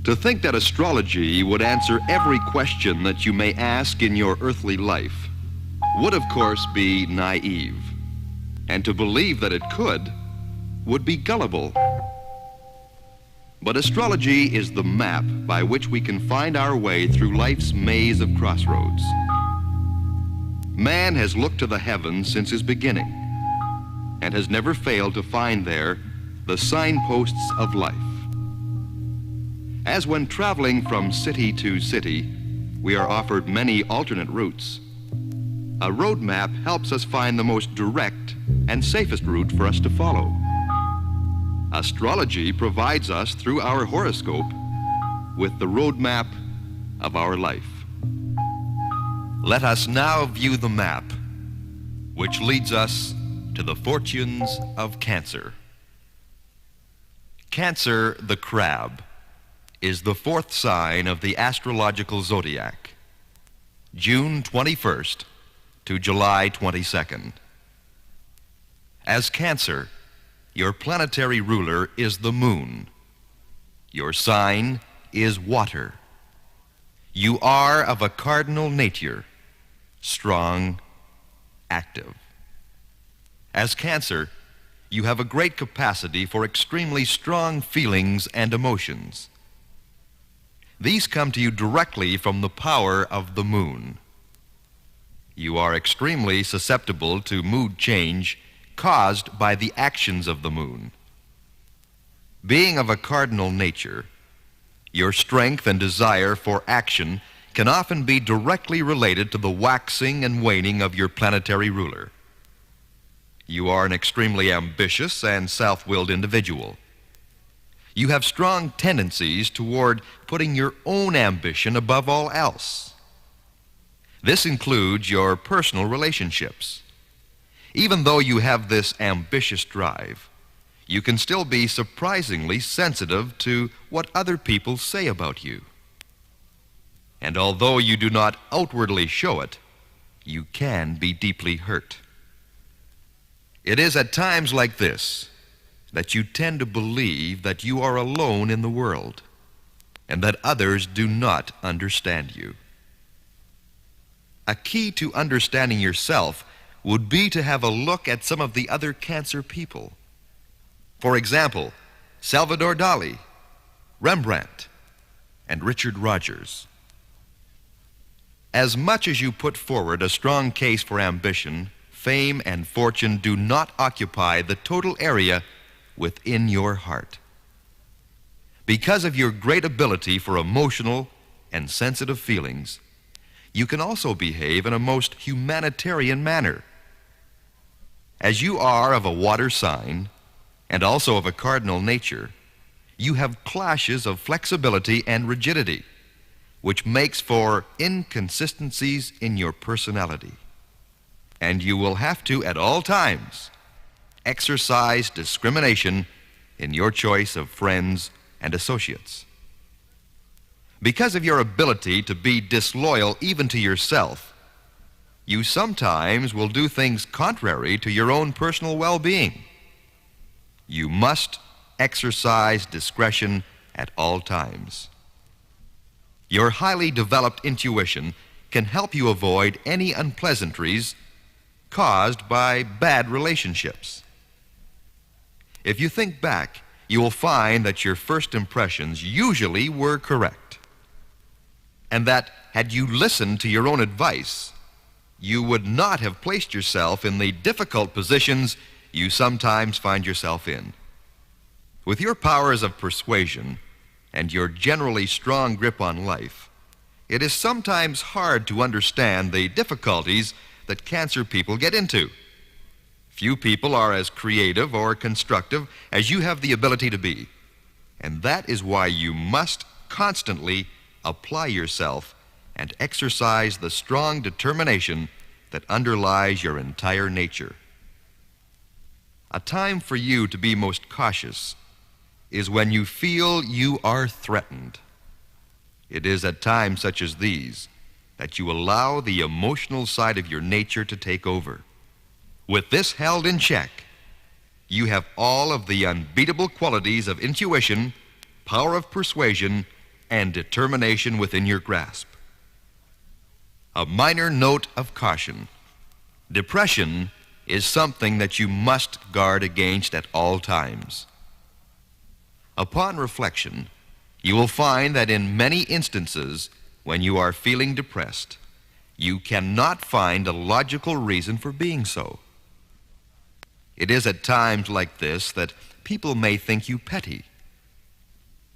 To think that astrology would answer every question that you may ask in your earthly life would, of course, be naive. And to believe that it could would be gullible. But astrology is the map by which we can find our way through life's maze of crossroads. Man has looked to the heavens since his beginning and has never failed to find there the signposts of life. As when traveling from city to city, we are offered many alternate routes. A road map helps us find the most direct and safest route for us to follow. Astrology provides us, through our horoscope, with the road map of our life. Let us now view the map, which leads us to the fortunes of Cancer. Cancer, the crab, is the fourth sign of the astrological zodiac, June 21st to July 22nd. As Cancer, your planetary ruler is the moon. Your sign is water. You are of a cardinal nature, strong, active. As Cancer, you have a great capacity for extremely strong feelings and emotions. These come to you directly from the power of the moon. You are extremely susceptible to mood change caused by the actions of the moon. Being of a cardinal nature, your strength and desire for action can often be directly related to the waxing and waning of your planetary ruler. You are an extremely ambitious and self-willed individual. You have strong tendencies toward putting your own ambition above all else. This includes your personal relationships. Even though you have this ambitious drive, you can still be surprisingly sensitive to what other people say about you. And although you do not outwardly show it, you can be deeply hurt. It is at times like this that you tend to believe that you are alone in the world and that others do not understand you. A key to understanding yourself would be to have a look at some of the other Cancer people. For example, Salvador Dali, Rembrandt, and Richard Rogers. As much as you put forward a strong case for ambition, fame and fortune do not occupy the total area within your heart. Because of your great ability for emotional and sensitive feelings, you can also behave in a most humanitarian manner. As you are of a water sign and also of a cardinal nature, you have clashes of flexibility and rigidity, which makes for inconsistencies in your personality. And you will have to, at all times, exercise discrimination in your choice of friends and associates. Because of your ability to be disloyal even to yourself, you sometimes will do things contrary to your own personal well-being. You must exercise discretion at all times. Your highly developed intuition can help you avoid any unpleasantries caused by bad relationships. If you think back, you will find that your first impressions usually were correct, and that had you listened to your own advice, you would not have placed yourself in the difficult positions you sometimes find yourself in. With your powers of persuasion and your generally strong grip on life, it is sometimes hard to understand the difficulties that Cancer people get into. Few people are as creative or constructive as you have the ability to be, and that is why you must constantly apply yourself and exercise the strong determination that underlies your entire nature. A time for you to be most cautious is when you feel you are threatened. It is at times such as these that you allow the emotional side of your nature to take over. With this held in check, you have all of the unbeatable qualities of intuition, power of persuasion, and determination within your grasp. A minor note of caution. Depression is something that you must guard against at all times. Upon reflection, you will find that in many instances, when you are feeling depressed, you cannot find a logical reason for being so. It is at times like this that people may think you petty.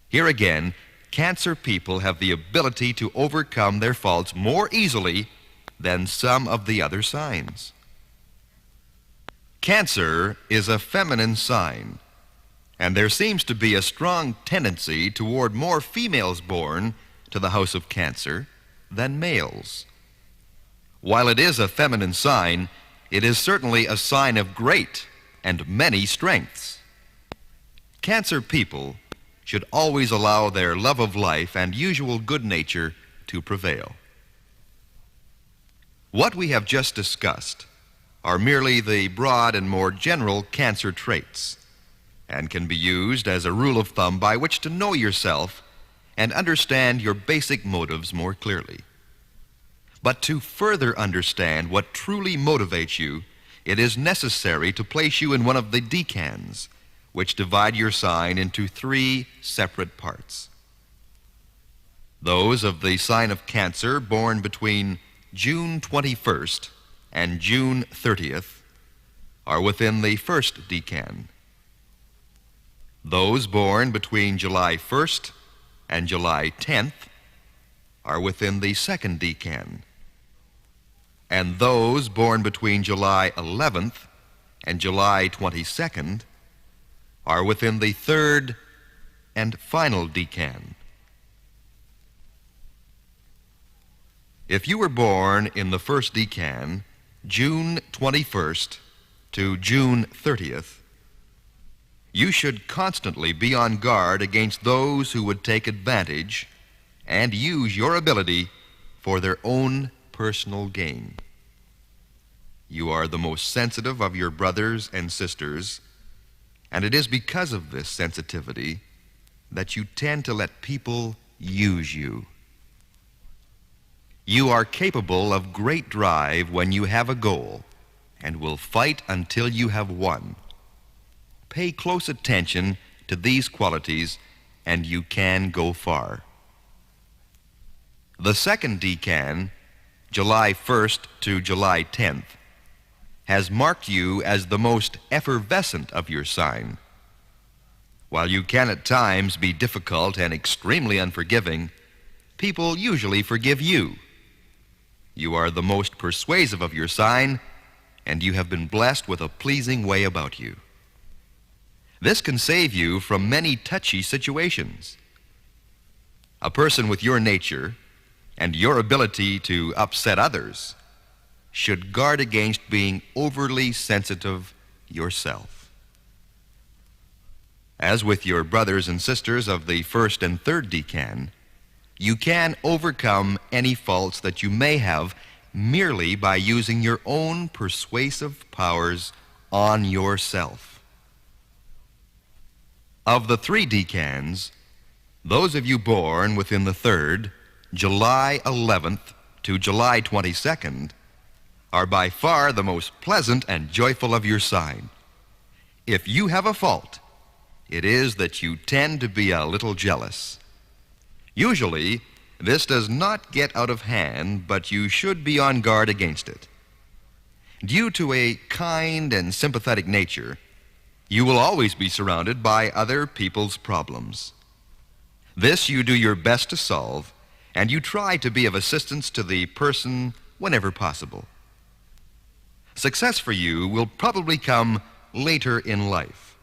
Here again, cancer people have the ability to overcome their faults more easily than some of the other signs. Cancer is a feminine sign, and there seems to be a strong tendency toward more females born to the house of Cancer than males. While it is a feminine sign, it is certainly a sign of great and many strengths. Cancer people should always allow their love of life and usual good nature to prevail. What we have just discussed are merely the broad and more general cancer traits, and can be used as a rule of thumb by which to know yourself and understand your basic motives more clearly. But to further understand what truly motivates you, it is necessary to place you in one of the decans, which divide your sign into 3 separate parts. Those of the sign of Cancer born between June 21st and June 30th are within the first decan. Those born between July 1st and July 10th are within the second decan. And those born between July 11th and July 22nd are within the third and final decan. If you were born in the first decan, June 21st to June 30th, you should constantly be on guard against those who would take advantage and use your ability for their own personal gain. You are the most sensitive of your brothers and sisters, and it is because of this sensitivity that you tend to let people use you. You are capable of great drive when you have a goal and will fight until you have won. Pay close attention to these qualities and you can go far. The second decan, July 1st to July 10th, has marked you as the most effervescent of your sign. While you can at times be difficult and extremely unforgiving, people usually forgive you. You are the most persuasive of your sign, and you have been blessed with a pleasing way about you. This can save you from many touchy situations. A person with your nature and your ability to upset others should guard against being overly sensitive yourself. As with your brothers and sisters of the first and third decan, you can overcome any faults that you may have merely by using your own persuasive powers on yourself. Of the 3 decans, those of you born within the third, July 11th to July 22nd, are by far the most pleasant and joyful of your sign. If you have a fault, it is that you tend to be a little jealous. Usually, this does not get out of hand, but you should be on guard against it. Due to a kind and sympathetic nature, you will always be surrounded by other people's problems. This you do your best to solve, and you try to be of assistance to the person whenever possible. Success for you will probably come later in life,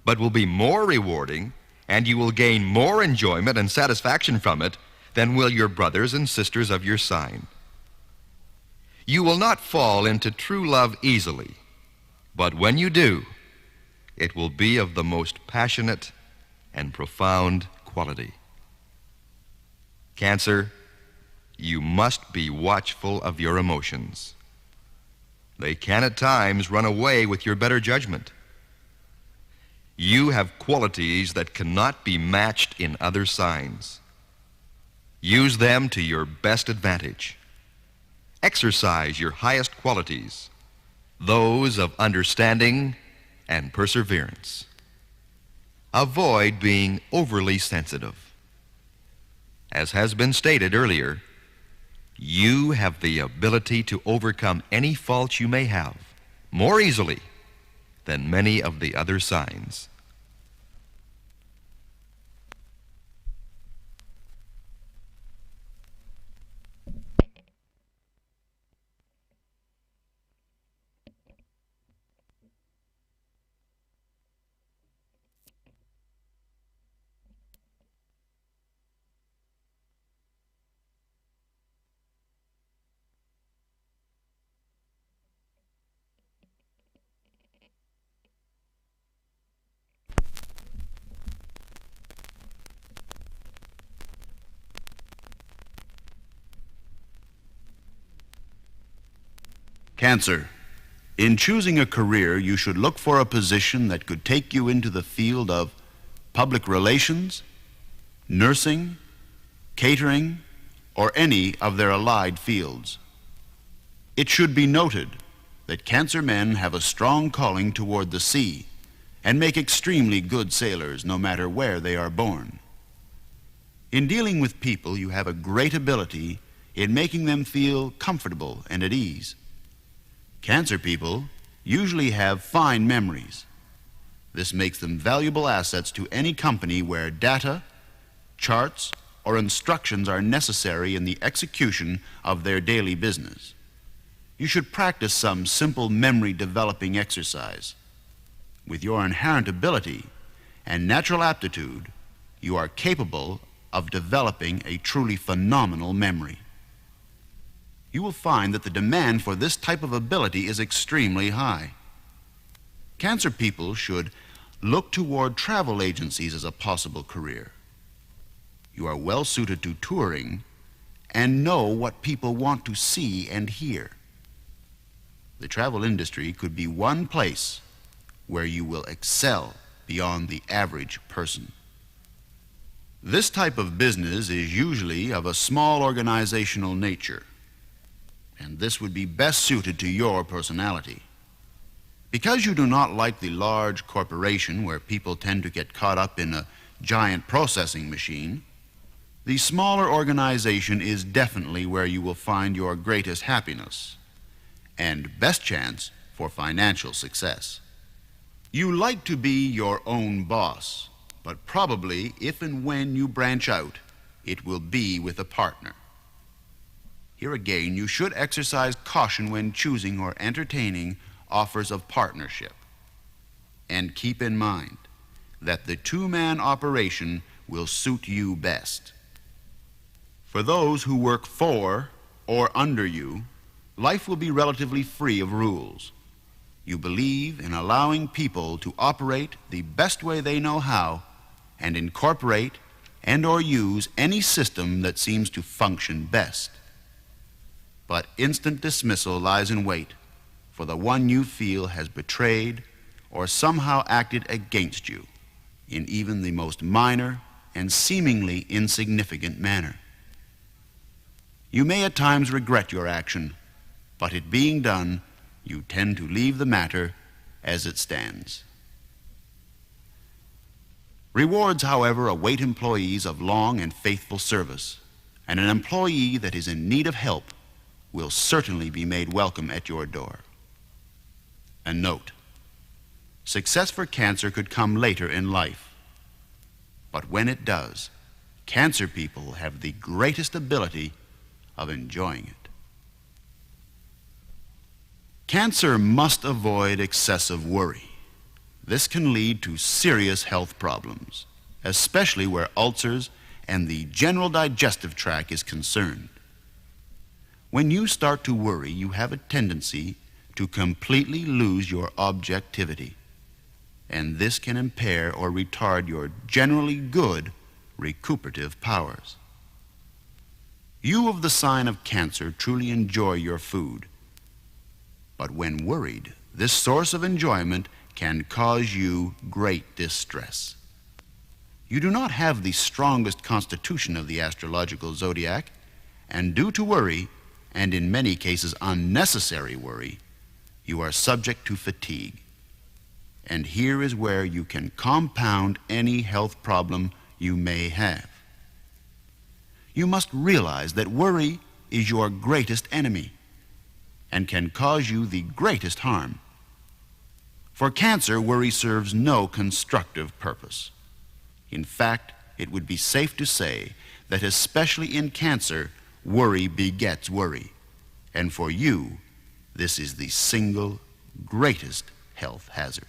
but will be more rewarding, and you will gain more enjoyment and satisfaction from it than will your brothers and sisters of your sign. You will not fall into true love easily, but when you do, it will be of the most passionate and profound quality. Cancer, you must be watchful of your emotions. They can at times run away with your better judgment. You have qualities that cannot be matched in other signs. Use them to your best advantage. Exercise your highest qualities, those of understanding and perseverance. Avoid being overly sensitive. As has been stated earlier, you have the ability to overcome any faults you may have more easily than many of the other signs. Cancer. In choosing a career, you should look for a position that could take you into the field of public relations, nursing, catering, or any of their allied fields. It should be noted that Cancer men have a strong calling toward the sea and make extremely good sailors no matter where they are born. In dealing with people, you have a great ability in making them feel comfortable and at ease. Cancer people usually have fine memories. This makes them valuable assets to any company where data, charts, or instructions are necessary in the execution of their daily business. You should practice some simple memory developing exercise. With your inherent ability and natural aptitude, you are capable of developing a truly phenomenal memory. You will find that the demand for this type of ability is extremely high. Cancer people should look toward travel agencies as a possible career. You are well suited to touring and know what people want to see and hear. The travel industry could be one place where you will excel beyond the average person. This type of business is usually of a small organizational nature, and this would be best suited to your personality. Because you do not like the large corporation where people tend to get caught up in a giant processing machine, the smaller organization is definitely where you will find your greatest happiness and best chance for financial success. You like to be your own boss, but probably if and when you branch out, it will be with a partner. Here again, you should exercise caution when choosing or entertaining offers of partnership. And keep in mind that the two-man operation will suit you best. For those who work for or under you, life will be relatively free of rules. You believe in allowing people to operate the best way they know how and incorporate and or use any system that seems to function best. But instant dismissal lies in wait for the one you feel has betrayed or somehow acted against you in even the most minor and seemingly insignificant manner. You may at times regret your action, but it being done, you tend to leave the matter as it stands. Rewards, however, await employees of long and faithful service, and an employee that is in need of help will certainly be made welcome at your door. And note, success for Cancer could come later in life, but when it does, Cancer people have the greatest ability of enjoying it. Cancer must avoid excessive worry. This can lead to serious health problems, especially where ulcers and the general digestive tract is concerned. When you start to worry, you have a tendency to completely lose your objectivity, and this can impair or retard your generally good recuperative powers. You of the sign of Cancer truly enjoy your food, but when worried, this source of enjoyment can cause you great distress. You do not have the strongest constitution of the astrological zodiac, and due to worry, and in many cases unnecessary worry, you are subject to fatigue. And here is where you can compound any health problem you may have. You must realize that worry is your greatest enemy and can cause you the greatest harm. For cancer, worry serves no constructive purpose. In fact, it would be safe to say that especially in cancer, worry begets worry. And for you, this is the single greatest health hazard.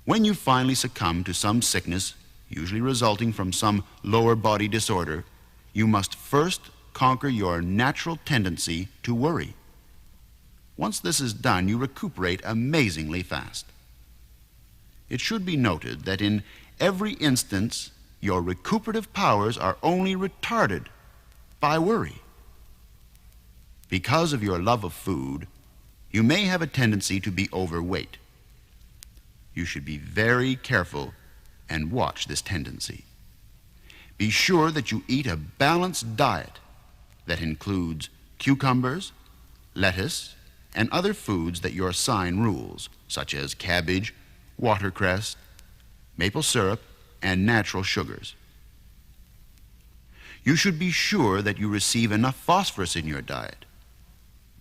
When you finally succumb to some sickness, usually resulting from some lower body disorder, you must first conquer your natural tendency to worry. Once this is done, you recuperate amazingly fast. It should be noted that in every instance, your recuperative powers are only retarded by worry. Because of your love of food, you may have a tendency to be overweight. You should be very careful and watch this tendency. Be sure that you eat a balanced diet that includes cucumbers, lettuce, and other foods that your sign rules, such as cabbage, watercress, maple syrup, and natural sugars. You should be sure that you receive enough phosphorus in your diet.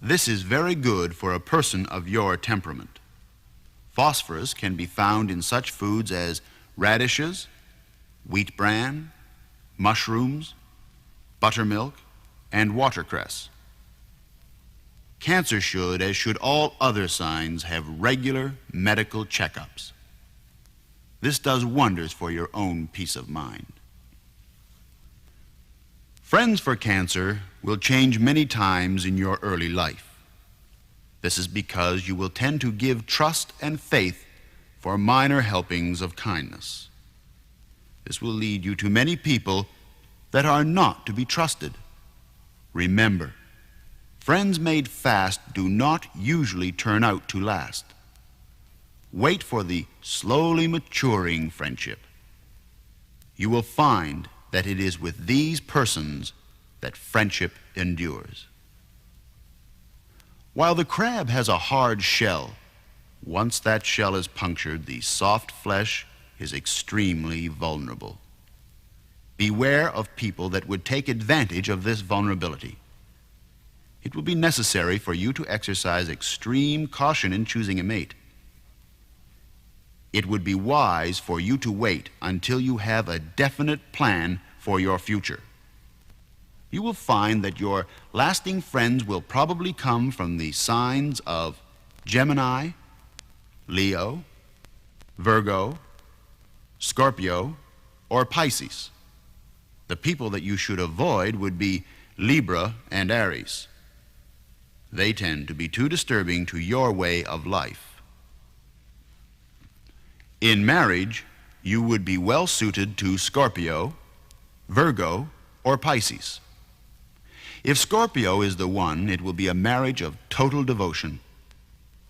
This is very good for a person of your temperament. Phosphorus can be found in such foods as radishes, wheat bran, mushrooms, buttermilk, and watercress. Cancer should, as should all other signs, have regular medical checkups. This does wonders for your own peace of mind. Friends for cancer will change many times in your early life. This is because you will tend to give trust and faith for minor helpings of kindness. This will lead you to many people that are not to be trusted. Remember, friends made fast do not usually turn out to last. Wait for the slowly maturing friendship. You will find that it is with these persons that friendship endures. While the crab has a hard shell, once that shell is punctured, the soft flesh is extremely vulnerable. Beware of people that would take advantage of this vulnerability. It will be necessary for you to exercise extreme caution in choosing a mate. It would be wise for you to wait until you have a definite plan for your future. You will find that your lasting friends will probably come from the signs of Gemini, Leo, Virgo, Scorpio, or Pisces. The people that you should avoid would be Libra and Aries. They tend to be too disturbing to your way of life. In marriage, you would be well suited to Scorpio, Virgo, or Pisces. If Scorpio is the one, it will be a marriage of total devotion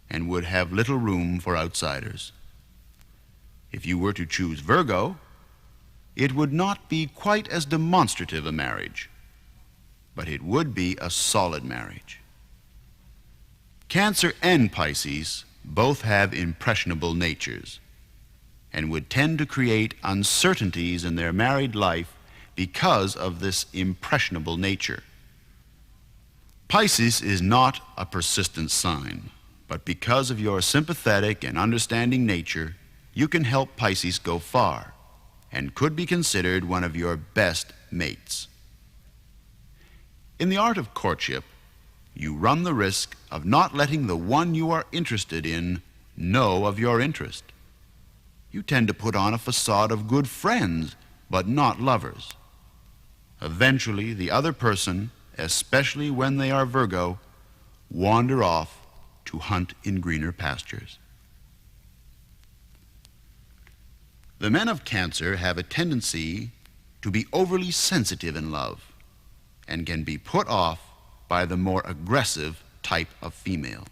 and would have little room for outsiders. If you were to choose Virgo, it would not be quite as demonstrative a marriage, but it would be a solid marriage. Cancer and Pisces both have impressionable natures and would tend to create uncertainties in their married life because of this impressionable nature. Pisces is not a persistent sign, but because of your sympathetic and understanding nature, you can help Pisces go far and could be considered one of your best mates. In the art of courtship, you run the risk of not letting the one you are interested in know of your interest. You tend to put on a facade of good friends, but not lovers. Eventually, the other person, especially when they are Virgo, wander off to hunt in greener pastures. The men of Cancer have a tendency to be overly sensitive in love and can be put off by the more aggressive type of female.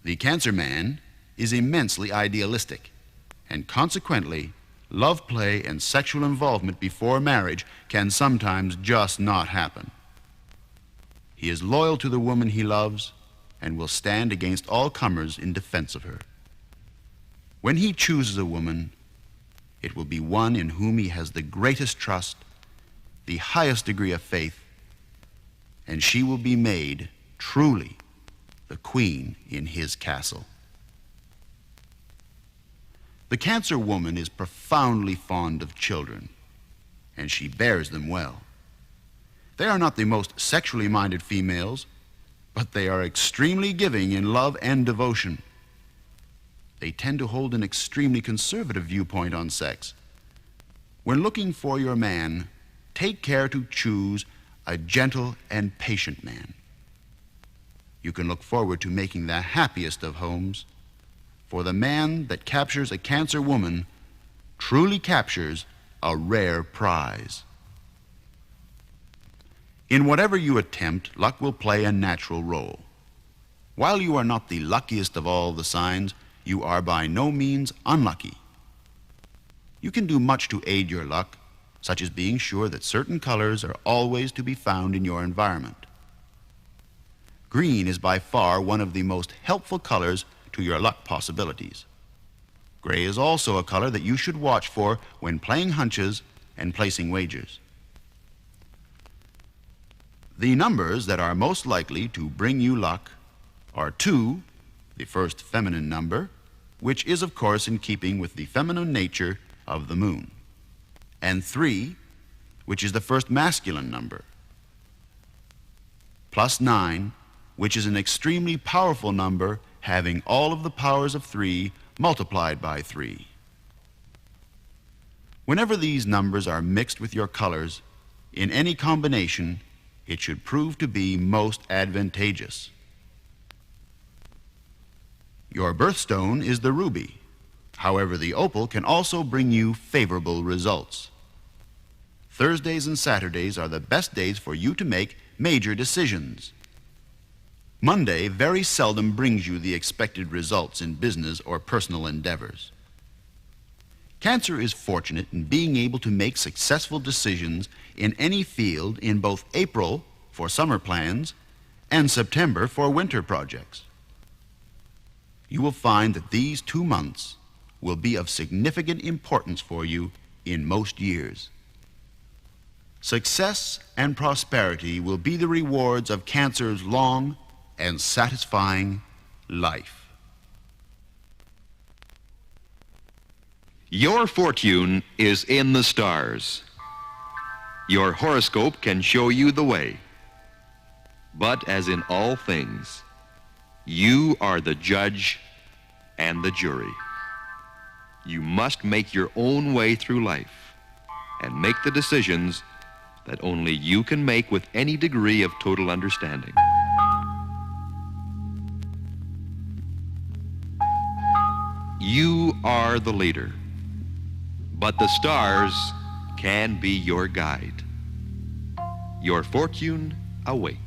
The Cancer man is immensely idealistic and consequently love play and sexual involvement before marriage can sometimes just not happen. He is loyal to the woman he loves and will stand against all comers in defense of her. When he chooses a woman, it will be one in whom he has the greatest trust, the highest degree of faith, and she will be made truly the queen in his castle. The Cancer woman is profoundly fond of children, and she bears them well. They are not the most sexually minded females, but they are extremely giving in love and devotion. They tend to hold an extremely conservative viewpoint on sex. When looking for your man, take care to choose a gentle and patient man. You can look forward to making the happiest of homes, for the man that captures a Cancer woman truly captures a rare prize. In whatever you attempt, luck will play a natural role. While you are not the luckiest of all the signs, you are by no means unlucky. You can do much to aid your luck, such as being sure that certain colors are always to be found in your environment. Green is by far one of the most helpful colors to your luck possibilities. Gray is also a color that you should watch for when playing hunches and placing wagers. The numbers that are most likely to bring you luck are 2, the first feminine number, which is of course in keeping with the feminine nature of the moon, and 3, which is the first masculine number, plus 9, which is an extremely powerful number having all of the powers of 3 multiplied by 3. Whenever these numbers are mixed with your colors, in any combination, it should prove to be most advantageous. Your birthstone is the ruby. However, the opal can also bring you favorable results. Thursdays and Saturdays are the best days for you to make major decisions. Monday very seldom brings you the expected results in business or personal endeavors. Cancer is fortunate in being able to make successful decisions in any field in both April for summer plans and September for winter projects. You will find that these 2 months will be of significant importance for you in most years. Success and prosperity will be the rewards of Cancer's long and satisfying life. Your fortune is in the stars. Your horoscope can show you the way. But as in all things, you are the judge and the jury. You must make your own way through life and make the decisions that only you can make with any degree of total understanding. You are the leader, but the stars can be your guide. Your fortune awaits.